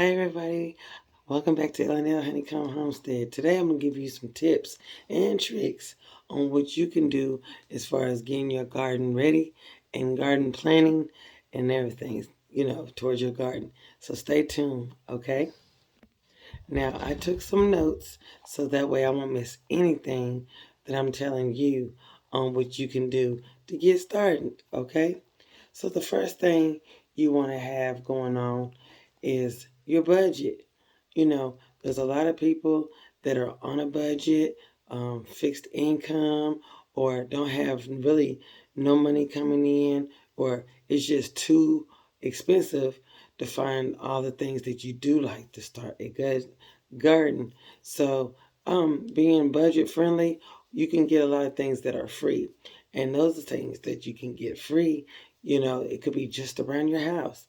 Hi everybody, welcome back to L&L Honeycomb Homestead. Today I'm going to give you some tips and tricks on what you can do as far as getting your garden ready and garden planning and everything, towards your garden. So stay tuned, okay? Now I took some notes so that way I won't miss anything that I'm telling you on what you can do to get started, okay? So the first thing you want to have going on is your budget. There's a lot of people that are on a budget, fixed income, or don't have really no money coming in, or it's just too expensive to find all the things that you do like to start a good garden. So, being budget friendly, you can get a lot of things that are free. And those are things that you can get free. It could be just around your house.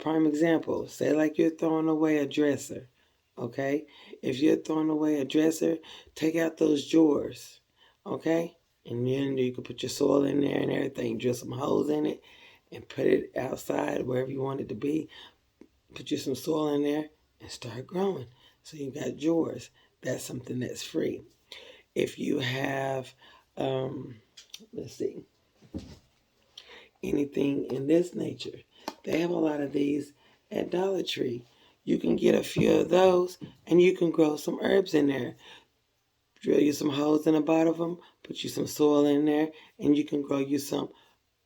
Prime example, say like you're throwing away a dresser, okay? If you're throwing away a dresser, take out those drawers, okay? And then you can put your soil in there and everything, drill some holes in it, and put it outside wherever you want it to be. Put you some soil in there and start growing. So you got drawers. That's something that's free. If you have, let's see, anything in this nature. They have a lot of these at Dollar Tree. You can get a few of those and you can grow some herbs in there. Drill you some holes in the bottom of them, put you some soil in there, and you can grow you some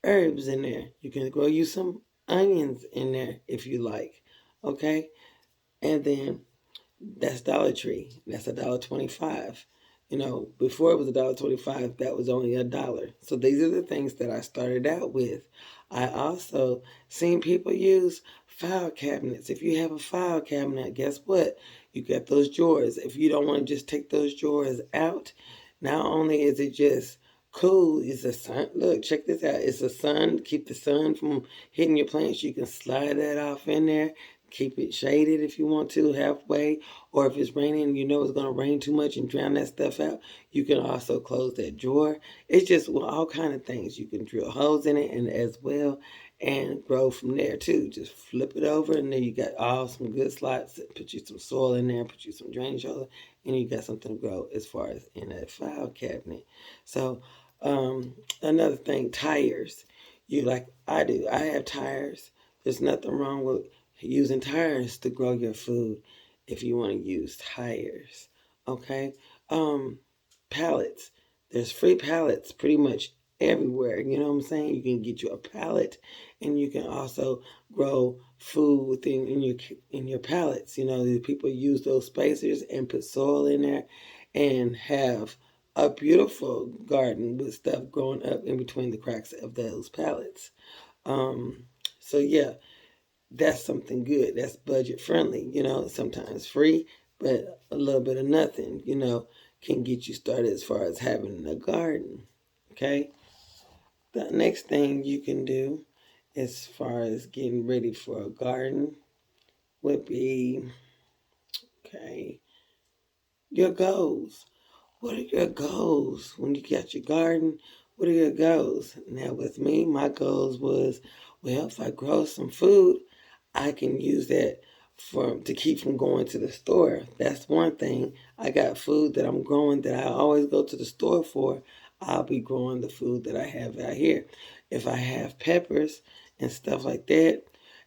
herbs in there. You can grow you some onions in there if you like. Okay? And then that's Dollar Tree. That's $1.25. Before it was $1.25, that was only $1. So these are the things that I started out with. I also seen people use file cabinets. If you have a file cabinet, guess what? You got those drawers. If you don't want to just take those drawers out, not only is it just cool, it's a sun. Look, check this out. It's a sun. Keep the sun from hitting your plants. You can slide that off in there. Keep it shaded if you want to halfway, or if it's raining, it's going to rain too much and drown that stuff out. You can also close that drawer. It's just all kind of things. You can drill holes in it and as well, and grow from there too. Just flip it over, and then you got all some good slots. Put you some soil in there, put you some drainage over, and you got something to grow as far as in that file cabinet. So another thing, tires. You like I do. I have tires. There's nothing wrong with using tires to grow your food if you want to use tires. Okay? Pallets. There's free pallets pretty much everywhere. You know what I'm saying? You can get you a pallet, and you can also grow food within in your pallets. The people use those spacers and put soil in there and have a beautiful garden with stuff growing up in between the cracks of those pallets. So yeah, that's something good. That's budget friendly, sometimes free, but a little bit of nothing, can get you started as far as having a garden. Okay. The next thing you can do as far as getting ready for a garden would be, okay, your goals. What are your goals when you got your garden? What are your goals? Now with me, my goals was, well, if I grow some food, I can use that to keep from going to the store. That's one thing. I got food that I'm growing that I always go to the store for. I'll be growing the food that I have out here. If I have peppers and stuff like that,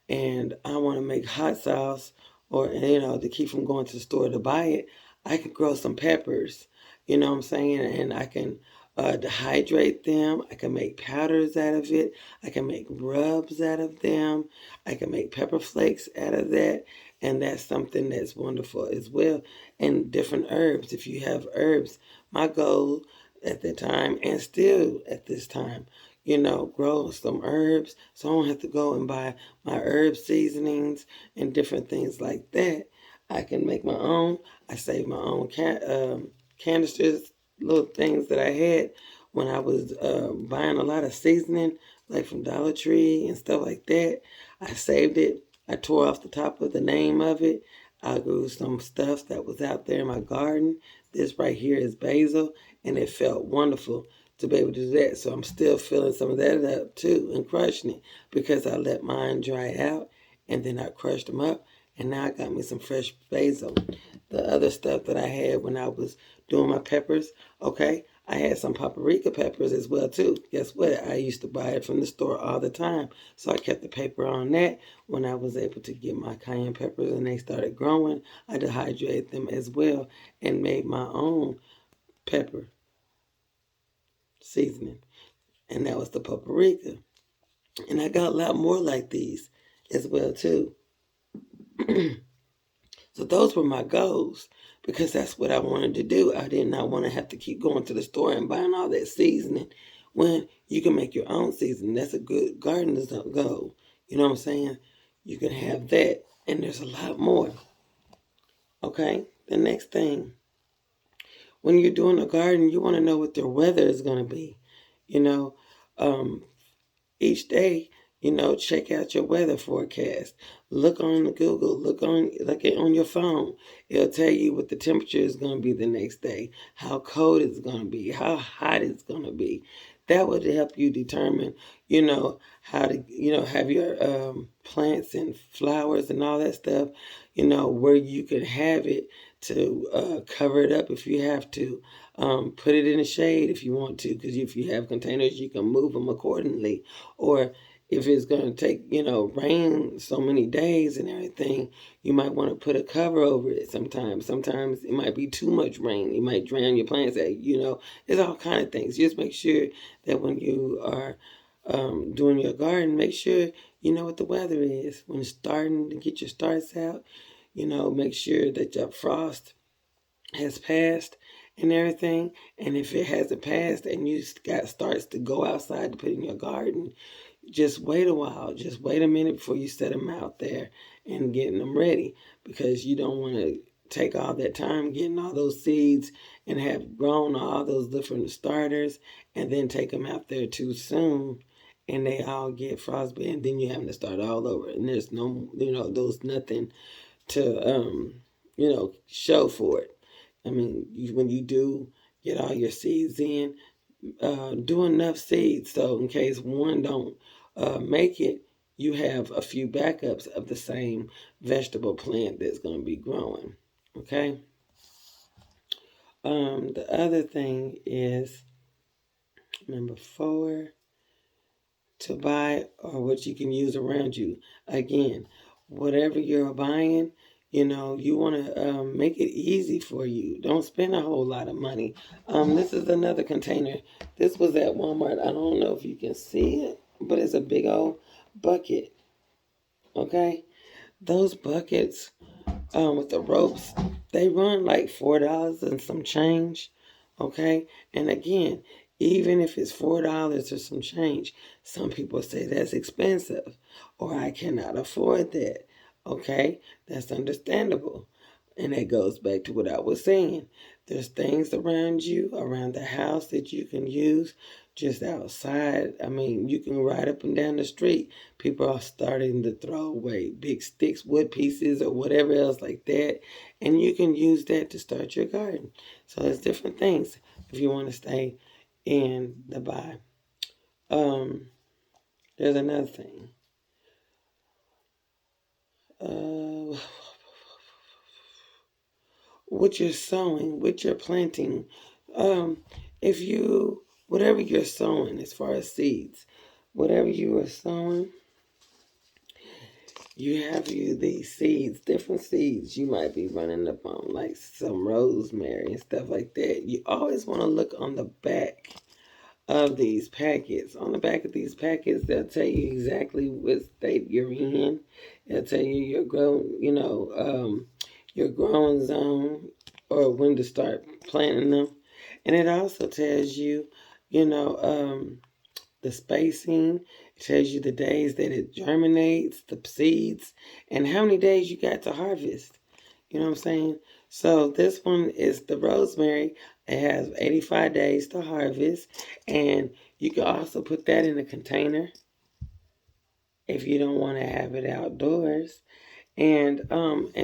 and I want to make hot sauce, or to keep from going to the store to buy it, I can grow some peppers. You know what I'm saying? And I can dehydrate them. I can make powders out of it. I can make rubs out of them. I can make pepper flakes out of that. And that's something that's wonderful as well. And different herbs. If you have herbs, my goal at the time and still at this time, grow some herbs so I don't have to go and buy my herb seasonings and different things like that. I can make my own. I save my own canisters, little things that I had when I was buying a lot of seasoning, like from Dollar Tree and stuff like that. I saved it. I tore off the top of the name of it. I grew some stuff that was out there in my garden. This right here is basil, and it felt wonderful to be able to do that. So I'm still filling some of that up too and crushing it because I let mine dry out and then I crushed them up And now I got me some fresh basil. The other stuff that I had when I was doing my peppers, okay, I had some paprika peppers as well too. Guess what? I used to buy it from the store all the time. So I kept the paper on that. When I was able to get my cayenne peppers and they started growing, I dehydrated them as well and made my own pepper seasoning. And that was the paprika. And I got a lot more like these as well too. So those were my goals because that's what I wanted to do. I did not want to have to keep going to the store and buying all that seasoning when you can make your own seasoning. That's a good gardener's goal. You know what I'm saying? You can have that, and there's a lot more. Okay? The next thing, when you're doing a garden, you want to know what the weather is going to be. You know, each day, check out your weather forecast. Look on Google, look on your phone. It'll tell you what the temperature is going to be the next day, how cold it's going to be, how hot it's going to be. That would help you determine, how to, have your plants and flowers and all that stuff, where you can have it to cover it up if you have to. Put it in the shade if you want to, because if you have containers, you can move them accordingly. Or if it's going to take, rain so many days and everything, you might want to put a cover over it sometimes. Sometimes it might be too much rain. You might drown your plants. There's all kind of things. Just make sure that when you are doing your garden, make sure you know what the weather is. When it's starting to get your starts out, make sure that your frost has passed and everything. And if it hasn't passed and you got starts to go outside to put in your garden, just wait a while. Just wait a minute before you set them out there and getting them ready, because you don't want to take all that time getting all those seeds and have grown all those different starters and then take them out there too soon and they all get frostbite and then you having to start all over and there's no, there's nothing to, show for it. I mean, when you do get all your seeds in, do enough seeds so in case one don't make it, you have a few backups of the same vegetable plant that's going to be growing. Okay. The other thing is number 4, to buy or what you can use around you. Again, whatever you're buying, you want to make it easy for you. Don't spend a whole lot of money. This is another container. This was at Walmart. I don't know if you can see it, but it's a big old bucket. Okay? Those buckets with the ropes, they run like $4 and some change. Okay? And again, even if it's $4 or some change, some people say that's expensive or I cannot afford that. Okay? That's understandable. And that goes back to what I was saying. There's things around you, around the house that you can use just outside. I mean, you can ride up and down the street. People are starting to throw away big sticks, wood pieces, or whatever else like that. And you can use that to start your garden. So there's different things if you want to stay in the buy. There's another thing. What you're sowing, what you're planting. If you, whatever you're sowing as far as seeds, whatever you are sowing, you have these seeds, different seeds you might be running up on, like some rosemary and stuff like that. You always want to look on the back of these packets. On the back of these packets, they'll tell you exactly what state you're in. They'll tell you your growing zone or when to start planting them. And it also tells you, the spacing. It tells you the days that it germinates, the seeds, and how many days you got to harvest. You know what I'm saying? So this one is the rosemary. It has 85 days to harvest. And you can also put that in a container if you don't want to have it outdoors. And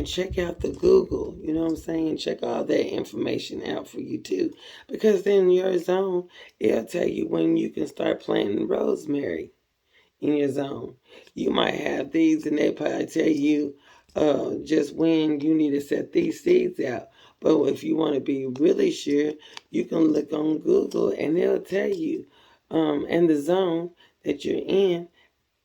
check out the Google. You know what I'm saying? Check all that information out for you too. Because in your zone, it'll tell you when you can start planting rosemary in your zone. You might have these and they probably tell you just when you need to set these seeds out. But if you want to be really sure, you can look on Google and it'll tell you, and the zone that you're in,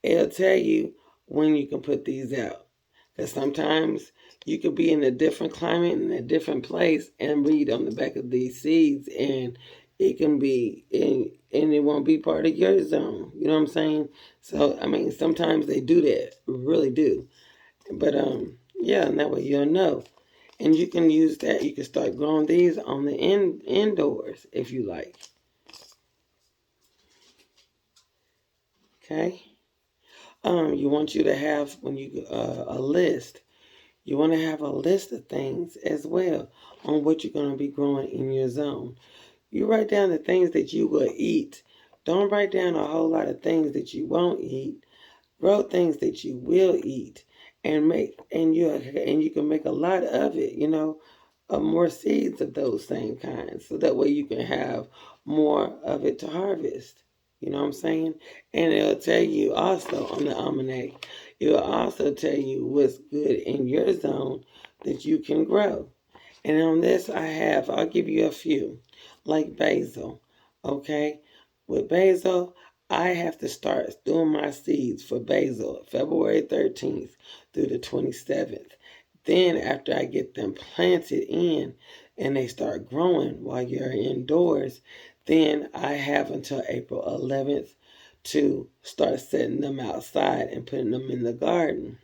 it'll tell you when you can put these out. Because sometimes you could be in a different climate, in a different place, and read on the back of these seeds, and it can be, and it won't be part of your zone. You know what I'm saying? So, I mean, sometimes they do that, really do. But, yeah, and that way you'll know. And you can use that. You can start growing these on the indoors if you like. Okay? You want you to have, when you, a list. You want to have a list of things as well on what you're going to be growing in your zone. You write down the things that you will eat. Don't write down a whole lot of things that you won't eat. Grow things that you will eat, and you can make a lot of it. More seeds of those same kinds, so that way you can have more of it to harvest. You know what I'm saying? And it'll tell you also on the almanac. It will also tell you what's good in your zone that you can grow. And on this, I'll give you a few, like basil. Okay? With basil, I have to start doing my seeds for basil February 13th through the 27th. Then, after I get them planted in and they start growing while you're indoors, then I have until April 11th to start setting them outside and putting them in the garden.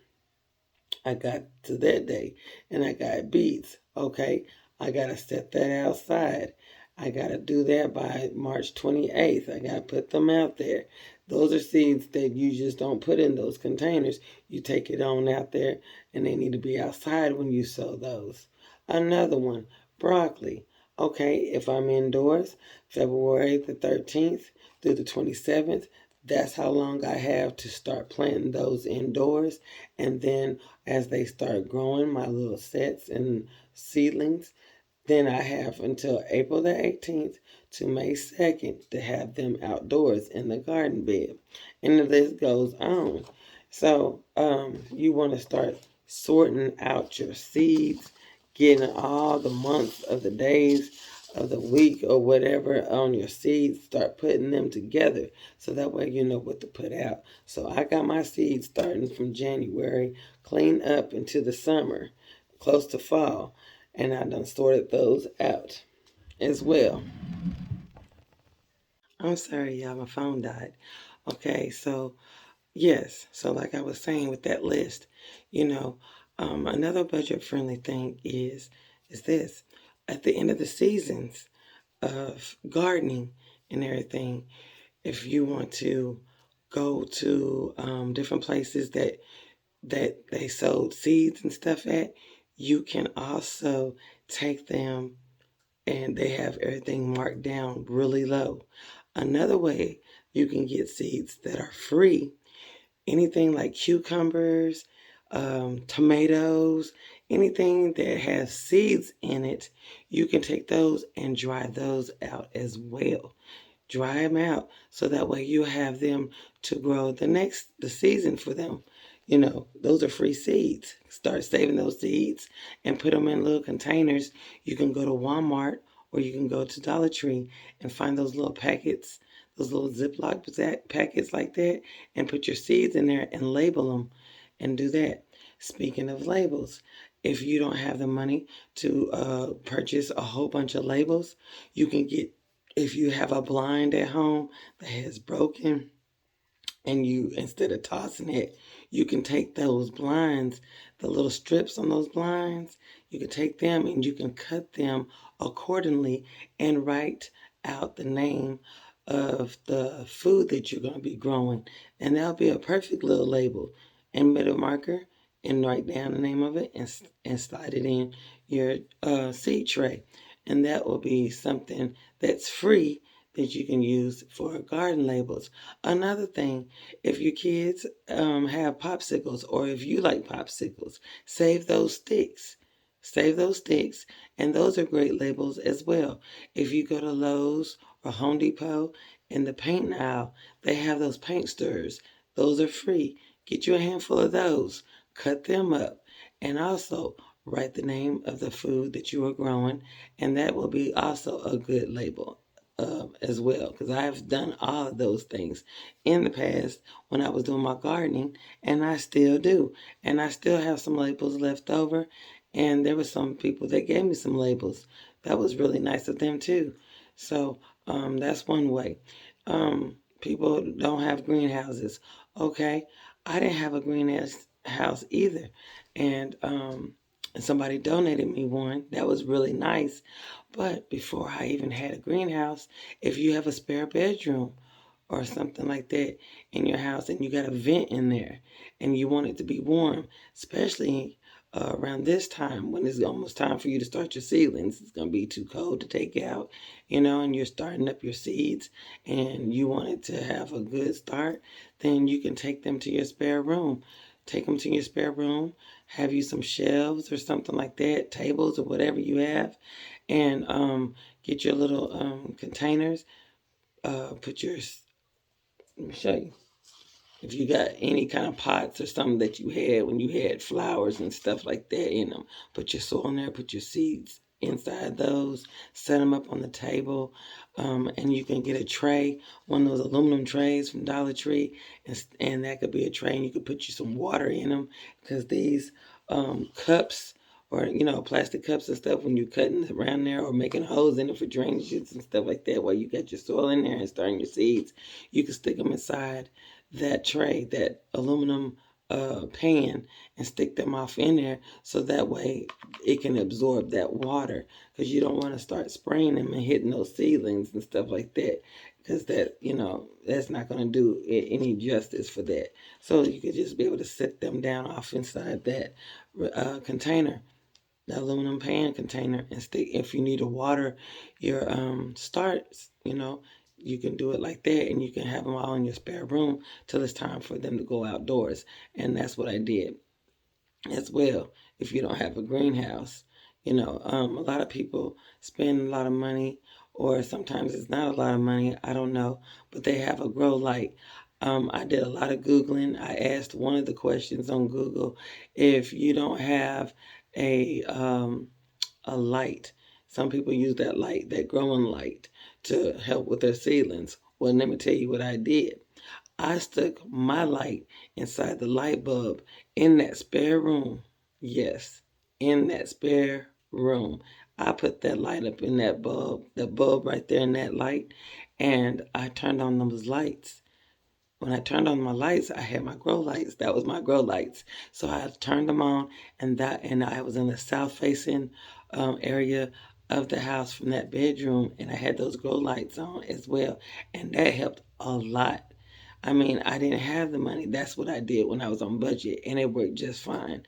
I got to that day and I got beets. Okay, I got to set that outside. I got to do that by March 28th. I got to put them out there. Those are seeds that you just don't put in those containers. You take it on out there and they need to be outside when you sow those. Another one, broccoli. Okay, if I'm indoors, February the 13th through the 27th, that's how long I have to start planting those indoors. And then as they start growing, my little sets and seedlings, then I have until April the 18th to May 2nd to have them outdoors in the garden bed. And the list goes on. So you want to start sorting out your seeds, getting all the months of the days of the week or whatever on your seeds, start putting them together so that way you know what to put out. So I got my seeds starting from January, clean up into the summer, close to fall, and I done sorted those out as well. I'm sorry, y'all, my phone died. Okay, so yes, so like I was saying with that list, you know, another budget friendly thing is this. At the end of the seasons of gardening and everything, if you want to go to different places that they sold seeds and stuff at, you can also take them and they have everything marked down really low. Another way you can get seeds that are free, anything like cucumbers, tomatoes, anything that has seeds in it, you can take those and dry those out as well. Dry them out so that way you have them to grow the season for them. Those are free seeds. Start saving those seeds and put them in little containers. You can go to Walmart or you can go to Dollar Tree and find those little packets, those little Ziploc packets like that, and put your seeds in there and label them and do that. Speaking of labels, if you don't have the money to purchase a whole bunch of labels, you can get, if you have a blind at home that has broken, and you, instead of tossing it, you can take those blinds, the little strips on those blinds, you can take them and you can cut them accordingly and write out the name of the food that you're going to be growing, and that'll be a perfect little label and middle marker, and write down the name of it and slide it in your seed tray, and that will be something that's free that you can use for garden labels. Another thing, if your kids have popsicles, or if you like popsicles, save those sticks. Save those sticks, and those are great labels as well. If you go to Lowe's or Home Depot, in the paint aisle, they have those paint stirrers. Those are free. Get you a handful of those. Cut them up and also write the name of the food that you are growing, and that will be also a good label as well, because I've done all of those things in the past when I was doing my gardening, and I still do, and I still have some labels left over, and there were some people that gave me some labels. That was really nice of them too. So that's one way. People don't have greenhouses. Okay, I didn't have a greenhouse either, and somebody donated me one. That was really nice. But before I even had a greenhouse, if you have a spare bedroom or something like that in your house and you got a vent in there and you want it to be warm, especially around this time when it's almost time for you to start your seedlings, it's going to be too cold to take out, and you're starting up your seeds and you want it to have a good start, then you can take them to your spare room. Take them to your spare room, have you some shelves or something like that, tables or whatever you have, and get your little containers. Put your, let me show you. If you got any kind of pots or something that you had when you had flowers and stuff like that in them, put your soil in there, put your seeds inside those, set them up on the table, and you can get a tray, one of those aluminum trays from Dollar Tree, and that could be a tray, and you could put you some water in them, because these cups, or plastic cups and stuff, when you're cutting around there or making holes in it for drainages and stuff like that, while you got your soil in there and starting your seeds, you can stick them inside that tray, that aluminum pan, and stick them off in there, so that way it can absorb that water, because you don't want to start spraying them and hitting those seedlings and stuff like that, because that's not going to do any justice for that. So you could just be able to set them down off inside that container, the aluminum pan container, and stick. If you need to water your starts, you can do it like that, and you can have them all in your spare room till it's time for them to go outdoors. And that's what I did as well. If you don't have a greenhouse, a lot of people spend a lot of money, or sometimes it's not a lot of money, I don't know, but they have a grow light. I did a lot of Googling. I asked one of the questions on Google: if you don't have a light, some people use that light, that growing light, to help with their seedlings. Well, let me tell you what I did. I stuck my light inside the light bulb in that spare room. Yes, in that spare room. I put that light up in that bulb right there in that light, and I turned on those lights. When I turned on my lights, I had my grow lights. That was my grow lights. So I turned them on, and I was in the south facing area of the house from that bedroom, and I had those grow lights on as well, and that helped a lot. I mean, I didn't have the money. That's what I did when I was on budget, and it worked just fine.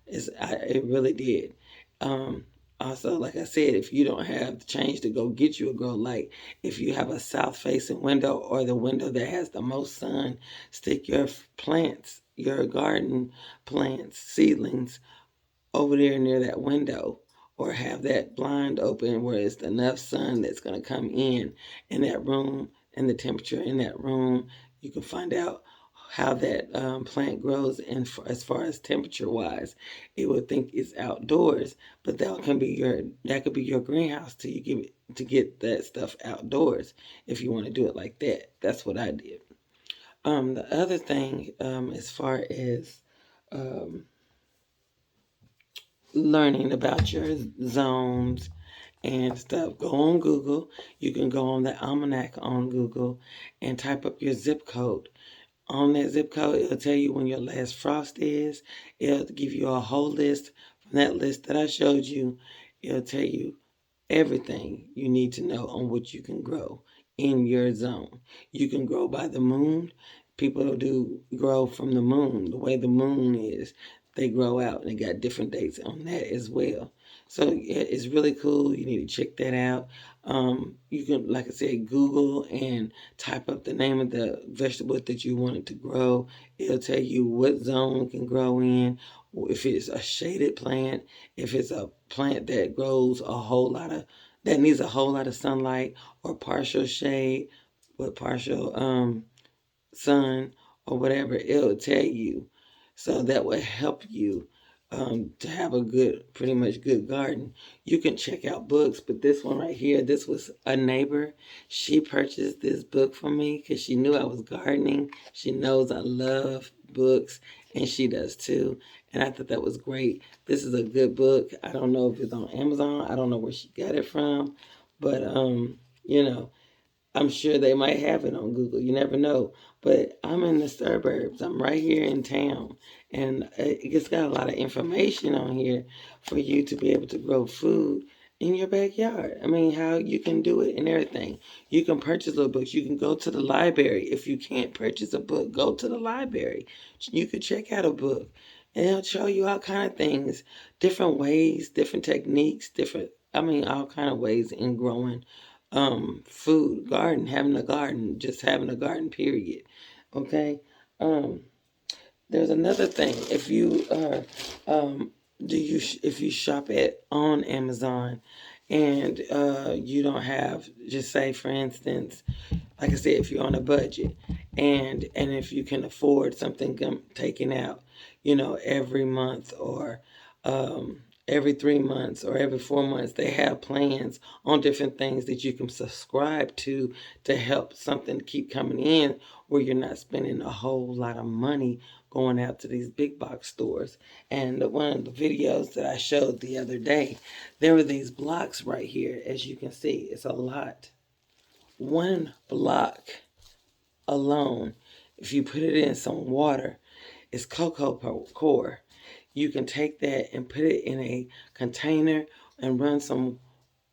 It really did. Um, Also, like I said, if you don't have the change to go get you a grow light, if you have a south facing window, or the window that has the most sun, stick your plants, your garden plants, seedlings, over there near that window, or have that blind open where it's enough sun that's going to come in that room, and the temperature in that room. You can find out how that plant grows, and as far as temperature wise, it would think it's outdoors, but that could be your greenhouse till you get that stuff outdoors, if you want to do it like that. That's what I did. The other thing, as far as um, learning about your zones and stuff, go on Google. You can go on the almanac on Google and type up your zip code. On that zip code, it'll tell you when your last frost is. It'll give you a whole list. From that list that I showed you, it'll tell you everything you need to know on what you can grow in your zone. You can grow by the moon. People do grow from the moon, the way the moon is. They grow out, and they got different dates on that as well. So yeah, it's really cool. You need to check that out. You can, like I said, Google and type up the name of the vegetable that you wanted to grow. It'll tell you what zone it can grow in. If it's a shaded plant, if it's a plant that needs a whole lot of sunlight, or partial shade with partial sun, or whatever, it'll tell you. So that will help you to have a good, pretty much good garden. You can check out books, but this one right here, this was a neighbor. She purchased this book for me because she knew I was gardening. She knows I love books, and she does too. And I thought that was great. This is a good book. I don't know if it's on Amazon. I don't know where she got it from, but you know, I'm sure they might have it on Google. You never know. But I'm in the suburbs. I'm right here in town. And it's got a lot of information on here for you to be able to grow food in your backyard. I mean, how you can do it and everything. You can purchase little books. You can go to the library. If you can't purchase a book, go to the library. You could check out a book. And it'll show you all kind of things, different ways, different techniques, all kind of ways in growing food, just having a garden, period. Okay. Um, there's another thing. If you are, if you shop at on Amazon and you don't have, just say for instance, like I said, if you're on a budget and if you can afford something taken out, every month or every 3 months or every 4 months, they have plans on different things that you can subscribe to help something keep coming in where you're not spending a whole lot of money going out to these big box stores. And one of the videos that I showed the other day, there were these blocks right here. As you can see, it's a lot. One block alone, if you put it in some water, is cocoa core. You can take that and put it in a container and run some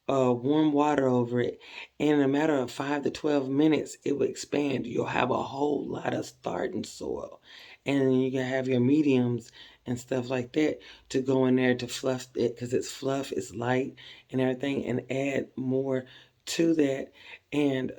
warm water over it. And in a matter of 5 to 12 minutes, it will expand. You'll have a whole lot of starting soil. And you can have your mediums and stuff like that to go in there to fluff it because it's fluff, it's light and everything, and add more to that. And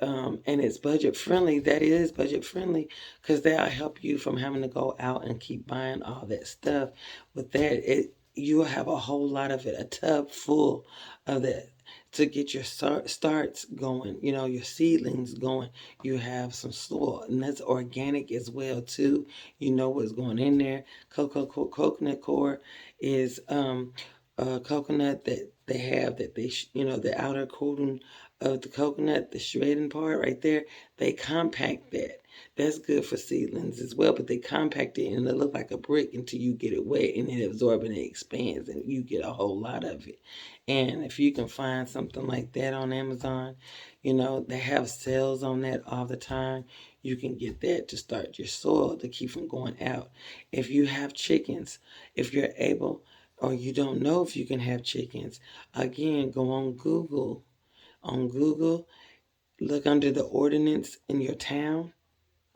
it's budget friendly. That is budget friendly because that'll help you from having to go out and keep buying all that stuff. With that, you'll have a whole lot of it, a tub full of that to get your starts going, your seedlings going. You have some soil, and that's organic as well too. You know what's going in there. Coconut core is coconut that they have that the outer coating of the coconut, the shredding part right there. They compact that. That's good for seedlings as well, but they compact it and it look like a brick until you get it wet and it absorbs and it expands and you get a whole lot of it. And if you can find something like that on Amazon, they have sales on that all the time. You can get that to start your soil to keep from going out. If you have chickens, if you're able or you don't know if you can have chickens, again, go on Google. On Google, look under the ordinance in your town,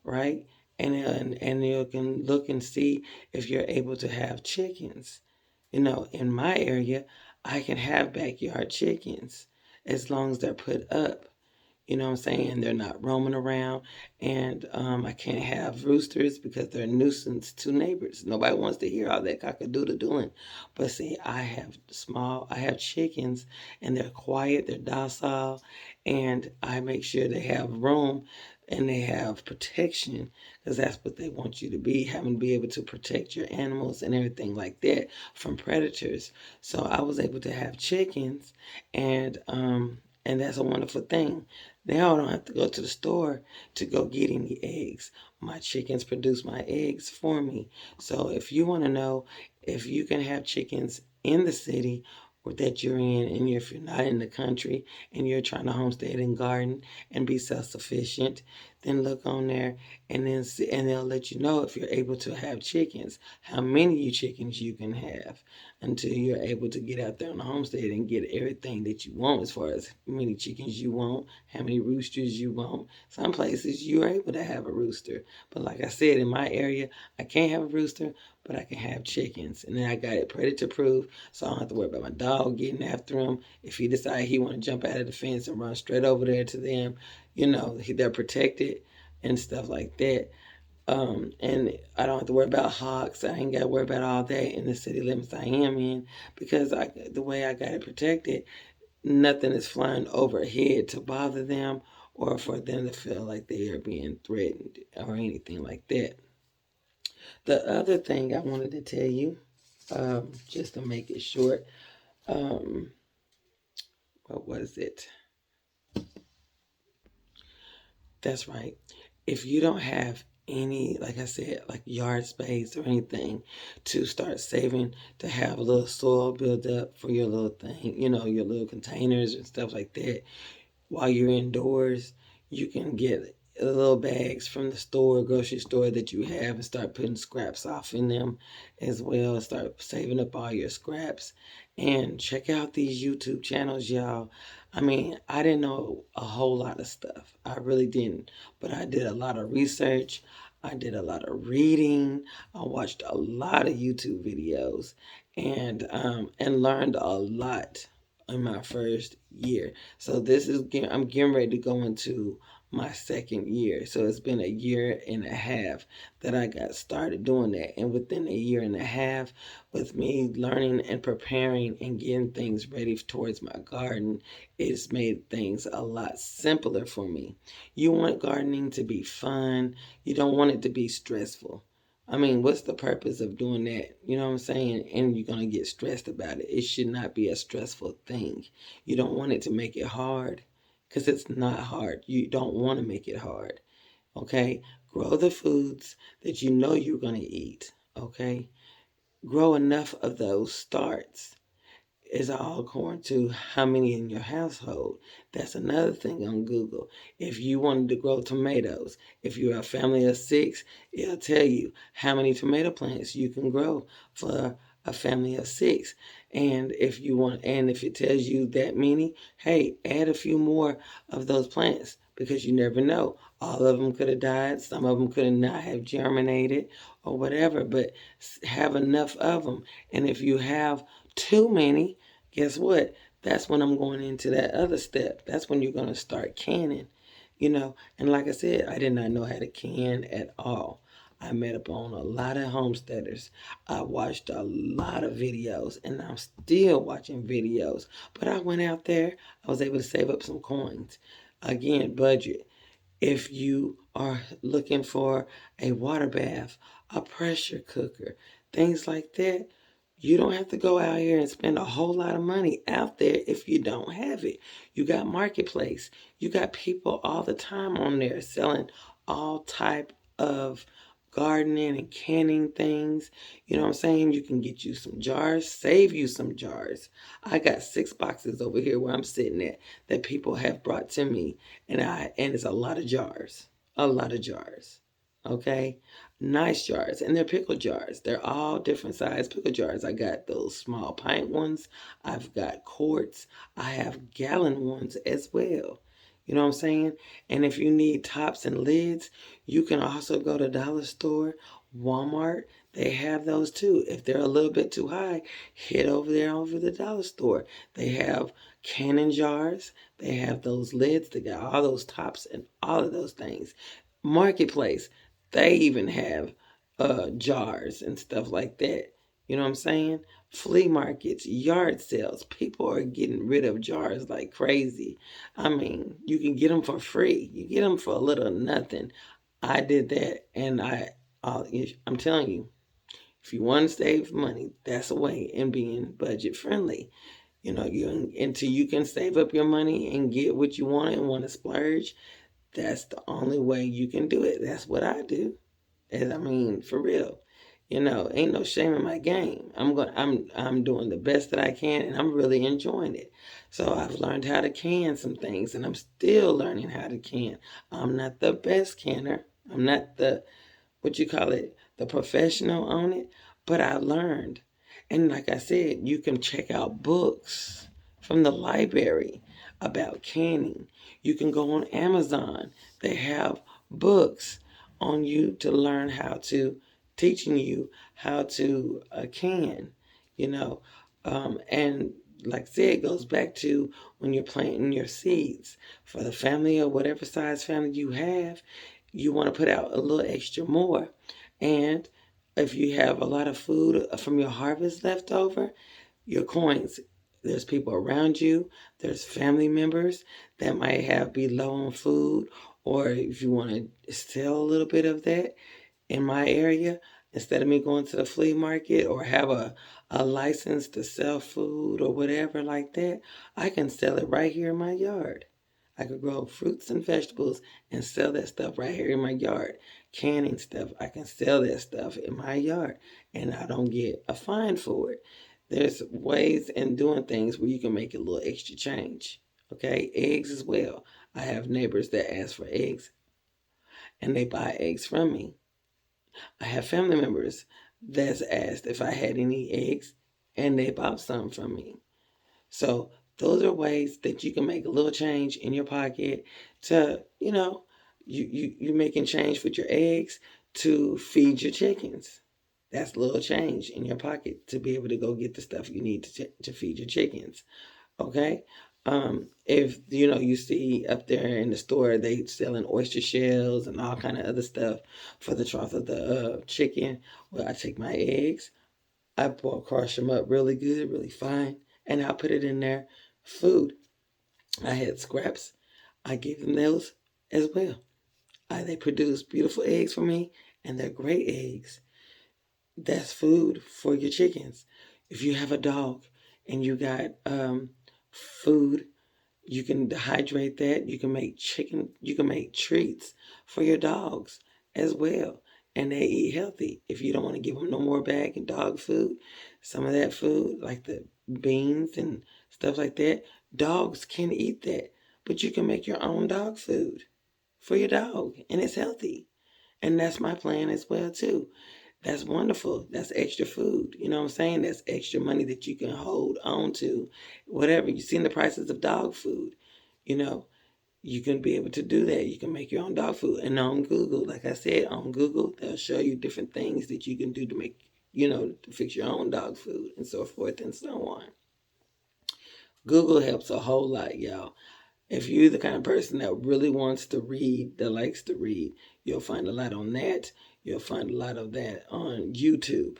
right? And you can look and see if you're able to have chickens. In my area, I can have backyard chickens as long as they're put up. You know what I'm saying? They're not roaming around. And I can't have roosters because they're a nuisance to neighbors. Nobody wants to hear all that cock-a-doodle doing. But see, I have chickens and they're quiet, they're docile, and I make sure they have room and they have protection because that's what they want you to be, having to be able to protect your animals and everything like that from predators. So I was able to have chickens and that's a wonderful thing. Now I don't have to go to the store to go get any eggs. My chickens produce my eggs for me. So if you want to know if you can have chickens in the city or that you're in, and if you're not in the country and you're trying to homestead and garden and be self-sufficient, then look on there and then see, and they'll let you know if you're able to have chickens, how many you chickens you can have until you're able to get out there on the homestead and get everything that you want as far as how many chickens you want, how many roosters you want. Some places you're able to have a rooster. But like I said, in my area, I can't have a rooster, but I can have chickens. And then I got it predator proof, so I don't have to worry about my dog getting after him. If he decides he want to jump out of the fence and run straight over there to them, they're protected and stuff like that. And I don't have to worry about hawks. I ain't got to worry about all that in the city limits I am in because the way I got it protected, nothing is flying overhead to bother them or for them to feel like they are being threatened or anything like that. The other thing I wanted to tell you Just to make it short, um, what was it? That's right. If you don't have any, like I said, like yard space or anything to start saving to have a little soil build up for your little thing, your little containers and stuff like that, while you're indoors, you can get little bags from the store, grocery store that you have, and start putting scraps off in them as well. Start saving up all your scraps and check out these YouTube channels, y'all. I mean, I didn't know a whole lot of stuff. I really didn't, but I did a lot of research. I did a lot of reading. I watched a lot of YouTube videos and learned a lot in my first year. So I'm getting ready to go into my second year. So it's been a year and a half that I got started doing that. And within a year and a half, with me learning and preparing and getting things ready towards my garden, it's made things a lot simpler for me. You want gardening to be fun. You don't want it to be stressful. I mean, what's the purpose of doing that? You know what I'm saying? And you're going to get stressed about it. It should not be a stressful thing. You don't want it to make it hard because it's not hard. You don't want to make it hard. Okay? Grow the foods that you know you're going to eat. Okay? Grow enough of those starts. Is all according to how many in your household. That's another thing on Google. If you wanted to grow tomatoes, if you're a family of 6, it'll tell you how many tomato plants you can grow for a family of 6. And if it tells you that many, hey, add a few more of those plants because you never know. All of them could have died. Some of them could not have germinated or whatever, but have enough of them. And if you have too many, guess what? That's when I'm going into that other step. That's when you're going to start canning. And like I said, I did not know how to can at all. I met up on a lot of homesteaders. I watched a lot of videos and I'm still watching videos. But I went out there, I was able to save up some coins. Again, budget. If you are looking for a water bath, a pressure cooker, things like that, you don't have to go out here and spend a whole lot of money out there if you don't have it. You got Marketplace. You got people all the time on there selling all type of gardening and canning things. You know what I'm saying? You can get you some jars, save you some jars. I got 6 boxes over here where I'm sitting at that people have brought to me, and it's a lot of jars. A lot of jars. Okay? Nice jars, and they're pickle jars. They're all different size pickle jars. I got those small pint ones. I've got quarts. I have gallon ones as well. You know what I'm saying? And if you need tops and lids, you can also go to Dollar Store, Walmart. They have those too. If they're a little bit too high, head over there over the Dollar Store. They have canning jars. They have those lids. They got all those tops and all of those things. Marketplace. They even have jars and stuff like that. You know what I'm saying? Flea markets, yard sales. People are getting rid of jars like crazy. I mean, you can get them for free. You get them for a little nothing. I did that, and I'm telling you, if you want to save money, that's a way in being budget friendly. Until you can save up your money and get what you want and want to splurge. That's the only way you can do it. That's what I do. And I mean, for real, ain't no shame in my game. I'm doing the best that I can, and I'm really enjoying it. So I've learned how to can some things, and I'm still learning how to can. I'm not the best canner. I'm not the what you call it, the professional on it, but I learned. And like I said, you can check out books from the library about canning. You can go on Amazon. They have books on you to learn teaching you how to can, you know. And like I said, it goes back to when you're planting your seeds for the family or whatever size family you have. You want to put out a little extra more. And if you have a lot of food from your harvest left over, your coins, there's people around you, there's family members that might be low on food, or if you want to sell a little bit of that. In my area, Instead of me going to the flea market or have a license to sell food or whatever like that, I can sell it right here in my yard. I could grow fruits and vegetables and sell that stuff right here in my yard. Canning stuff, I can sell that stuff in my yard and I don't get a fine for it. There's ways in doing things where you can make a little extra change. Okay, eggs as well. I have neighbors that ask for eggs and they buy eggs from me. I have family members that's asked if I had any eggs and they bought some from me. So those are ways that you can make a little change in your pocket to, you making change with your eggs to feed your chickens. That's a little change in your pocket to be able to go get the stuff you need to feed your chickens. Okay. If you see up there in the store they selling oyster shells and all kind of other stuff for the trough of the chicken, well, I take my eggs, I crush them up really good, really fine, and I put it in their food. I had scraps. I gave them those as well. They produce beautiful eggs for me, and they're great eggs. That's food for your chickens. If you have a dog and you got food, you can hydrate that. You can make treats for your dogs as well. And they eat healthy. If you don't want to give them no more bag and dog food, some of that food, like the beans and stuff like that, dogs can eat that. But you can make your own dog food for your dog, and it's healthy. And that's my plan as well too. That's wonderful. That's extra food. You know what I'm saying? That's extra money that you can hold on to. Whatever. You've seen the prices of dog food. You know, you can be able to do that. You can make your own dog food. And on Google, like I said, on Google, they'll show you different things that you can do to make, to fix your own dog food and so forth and so on. Google helps a whole lot, y'all. If you're the kind of person that really wants to read, that likes to read, you'll find a lot on that. You'll find a lot of that on YouTube.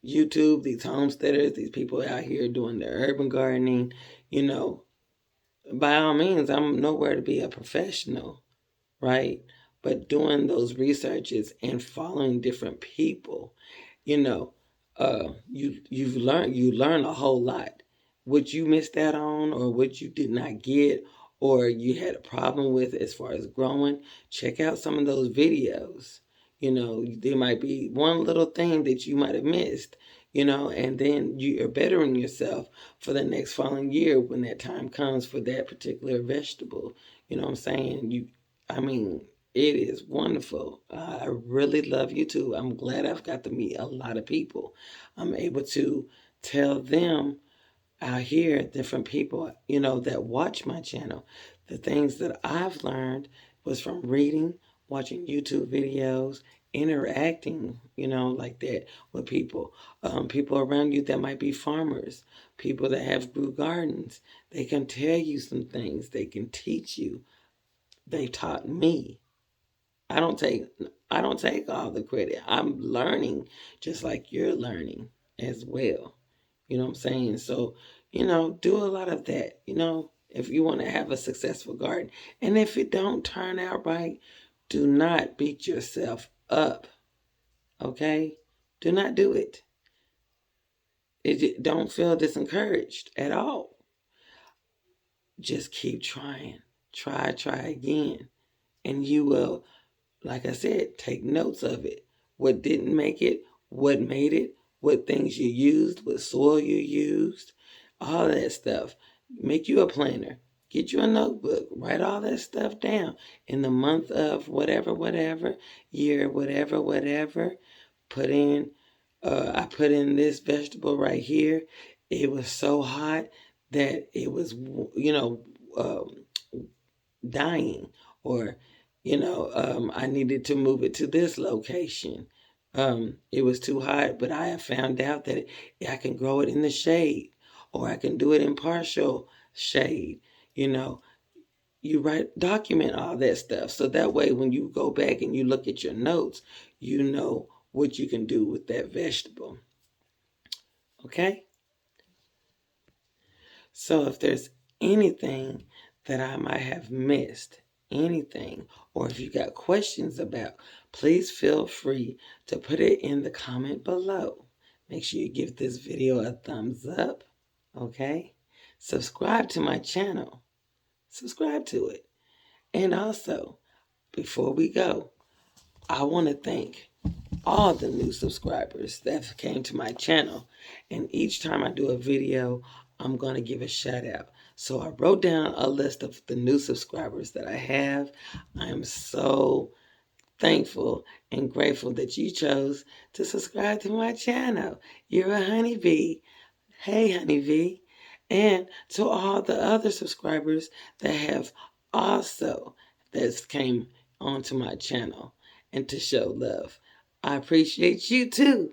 YouTube, these homesteaders, these people out here doing their urban gardening, by all means, I'm nowhere to be a professional, right? But doing those researches and following different people, you know, you learn a whole lot. What you missed out on, or what you did not get, or you had a problem with as far as growing, check out some of those videos. There might be one little thing that you might have missed, and then you are bettering yourself for the next following year when that time comes for that particular vegetable. You know what I'm saying? It is wonderful. I really love YouTube. I'm glad I've got to meet a lot of people. I'm able to tell them out here, different people, that watch my channel. The things that I've learned was from reading, watching YouTube videos, interacting, like that with people. People around you that might be farmers, people that have grew gardens. They can tell you some things. They can teach you. They taught me. I don't take I don't take all the credit. I'm learning just like you're learning as well. You know what I'm saying? So, do a lot of that, if you want to have a successful garden. And if it don't turn out right, do not beat yourself up. Okay? Do not do it. Don't feel discouraged at all. Just keep trying. Try again. And you will, like I said, take notes of it. What didn't make it, what made it, what things you used, what soil you used, all that stuff. Make you a planner. Get you a notebook. Write all that stuff down. In the month of whatever, year, whatever, I put in this vegetable right here. It was so hot that it was, dying, or I needed to move it to this location. It was too hot, but I have found out that I can grow it in the shade, or I can do it in partial shade. You document all that stuff, so that way when you go back and you look at your notes, you know what you can do with that vegetable. Okay, so if there's anything that I might have missed, anything, or if you got questions about, please feel free to put it in the comment below. Make sure you give this video a thumbs up, okay? Subscribe to my channel. Subscribe to it. And also, before we go, I want to thank all the new subscribers that came to my channel. And each time I do a video, I'm going to give a shout out. So I wrote down a list of the new subscribers that I have. I am so thankful and grateful that you chose to subscribe to my channel. You're a honeybee. Hey, honeybee. And to all the other subscribers that have also that came onto my channel and to show love. I appreciate you too,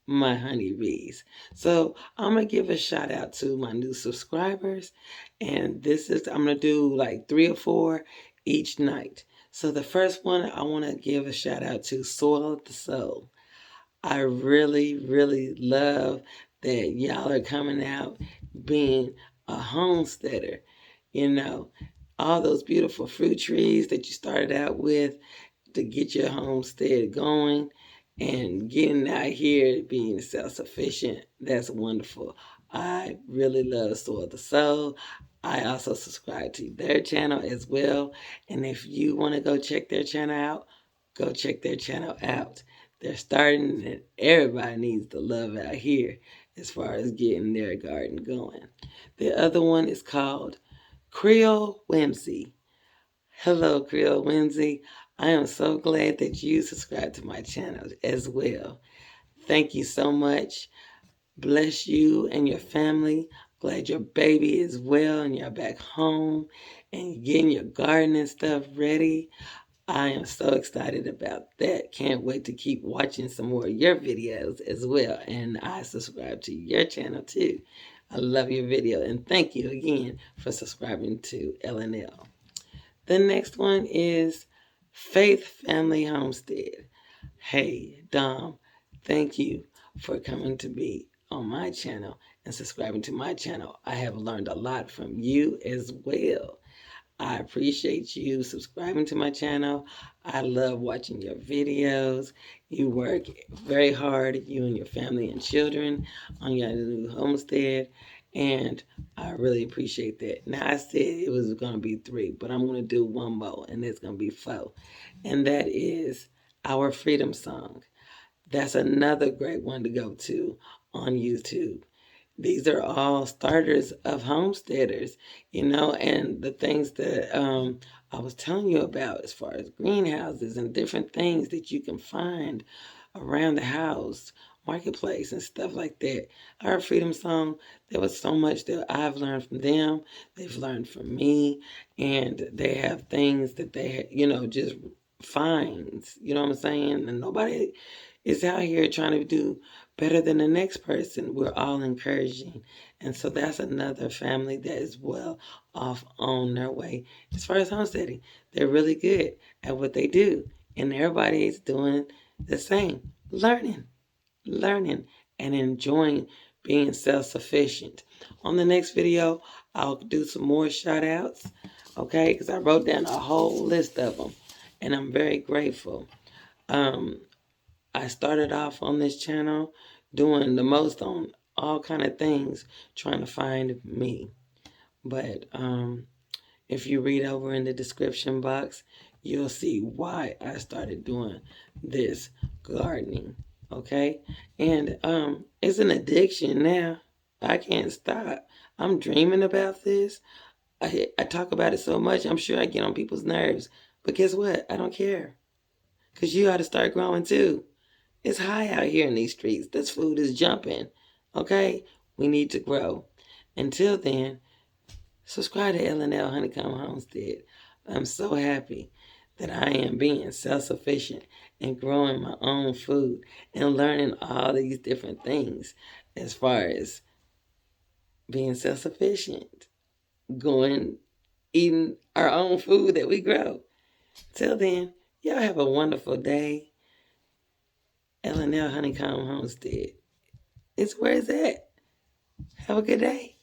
my honeybees. So I'm gonna give a shout out to my new subscribers, and I'm gonna do like 3 or 4 each night. So the first one I want to give a shout out to Soil of the Soul. I really, really love that y'all are coming out being a homesteader. You know, all those beautiful fruit trees that you started out with to get your homestead going and getting out here being self-sufficient. That's wonderful. I really love Soil the Soul. I also subscribe to their channel as well. And if you want to go check their channel out, go check their channel out. They're starting, and everybody needs the love out here as far as getting their garden going. The other one is called Creole Whimsy. Hello, Creole Whimsy. I am so glad that you subscribe to my channel as well. Thank you so much. Bless you and your family. Glad your baby is well and you're back home and getting your garden and stuff ready. I am so excited about that. Can't wait to keep watching some more of your videos as well. And I subscribe to your channel too. I love your video and thank you again for subscribing to LNL. The next one is Faith Family Homestead. Hey, Dom, thank you for coming to be on my channel and subscribing to my channel. I have learned a lot from you as well. I appreciate you subscribing to my channel. I love watching your videos. You work very hard, you and your family and children, on your new homestead. And I really appreciate that. Now, I said it was going to be 3, but I'm going to do one more, and it's going to be 4. And that is Our Freedom Song. That's another great one to go to on YouTube. These are all starters of homesteaders, and the things that I was telling you about as far as greenhouses and different things that you can find around the house, marketplace and stuff like that. Our Freedom Song, there was so much that I've learned from them. They've learned from me, and they have things that they, just finds, you know what I'm saying? And nobody is out here trying to do better than the next person. We're all encouraging. And so that's another family that is well off on their way. As far as homesteading, they're really good at what they do. And everybody is doing the same, learning, and enjoying being self-sufficient. On the next video, I'll do some more shout outs, okay? Because I wrote down a whole list of them, and I'm very grateful. I started off on this channel doing the most on all kind of things, trying to find me. But if you read over in the description box, you'll see why I started doing this gardening, okay? And it's an addiction now. I can't stop. I'm dreaming about this. I talk about it so much, I'm sure I get on people's nerves. But guess what? I don't care. Because you ought to start growing too. It's high out here in these streets. This food is jumping. Okay? We need to grow. Until then, subscribe to L&L Honeycomb Homestead. I'm so happy that I am being self-sufficient and growing my own food and learning all these different things as far as being self-sufficient, eating our own food that we grow. Till then, y'all have a wonderful day. L&L Honeycomb Homestead. It's where it's at. Have a good day.